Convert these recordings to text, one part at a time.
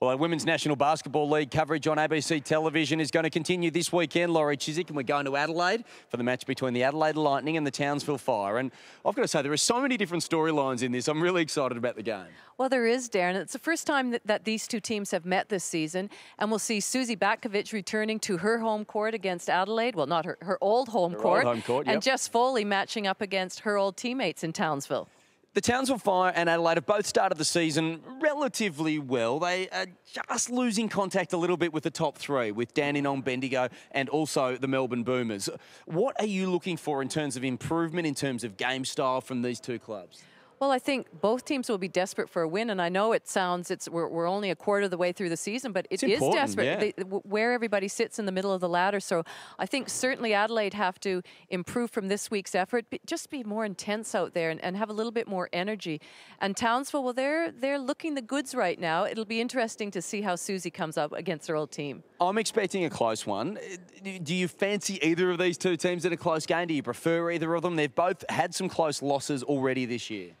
Well, our Women's National Basketball League coverage on ABC television is going to continue this weekend, Laurie Chizik, and we're going to Adelaide for the match between the Adelaide Lightning and the Townsville Fire. And I've got to say, there are so many different storylines in this. I'm really excited about the game. Well, there is, Darren. It's the first time that these two teams have met this season, and we'll see Susie Batkovich returning to her home court against Adelaide. Well, not her old home court. Old home court, yep. And Jess Foley matching up against her old teammates in Townsville. The Townsville Fire and Adelaide have both started the season relatively well. They are just losing contact a little bit with the top three, with Dandenong, Bendigo and also the Melbourne Boomers. What are you looking for in terms of improvement, in terms of game style from these two clubs? Well, I think both teams will be desperate for a win, and I know it sounds we're only a quarter of the way through the season, but it is desperate where everybody sits in the middle of the ladder. So I think certainly Adelaide have to improve from this week's effort, just be more intense out there and have a little bit more energy. And Townsville, well, they're looking the goods right now. It'll be interesting to see how Susie comes up against their old team. I'm expecting a close one. Do you fancy either of these two teams in a close game? Do you prefer either of them? They've both had some close losses already this year.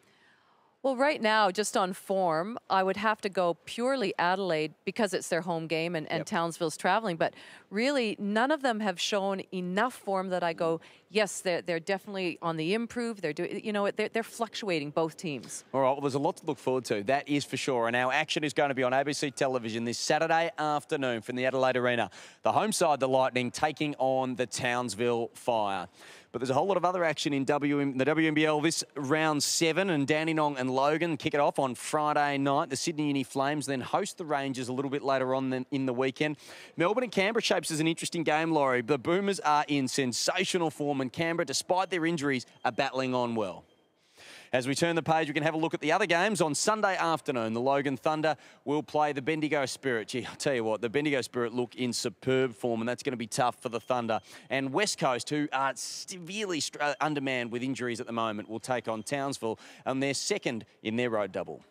Well, right now, just on form, I would have to go purely Adelaide because it's their home game and Townsville's traveling. But really, none of them have shown enough form that I go, yes, they're definitely on the improve. They're doing, you know, they're fluctuating, both teams. All right, well, there's a lot to look forward to. That is for sure. And our action is going to be on ABC television this Saturday afternoon from the Adelaide Arena. The home side, the Lightning, taking on the Townsville Fire. But there's a whole lot of other action in the WNBL this round 7, and Dandenong and Logan kick it off on Friday night. The Sydney Uni Flames then host the Rangers a little bit later on in the weekend. Melbourne and Canberra shapes as an interesting game, Laurie. The Boomers are in sensational form, and Canberra, despite their injuries, are battling on well. As we turn the page, we can have a look at the other games. On Sunday afternoon, the Logan Thunder will play the Bendigo Spirit. Gee, I'll tell you what, the Bendigo Spirit look in superb form, and that's going to be tough for the Thunder. And West Coast, who are severely undermanned with injuries at the moment, will take on Townsville, and they're second in their road double.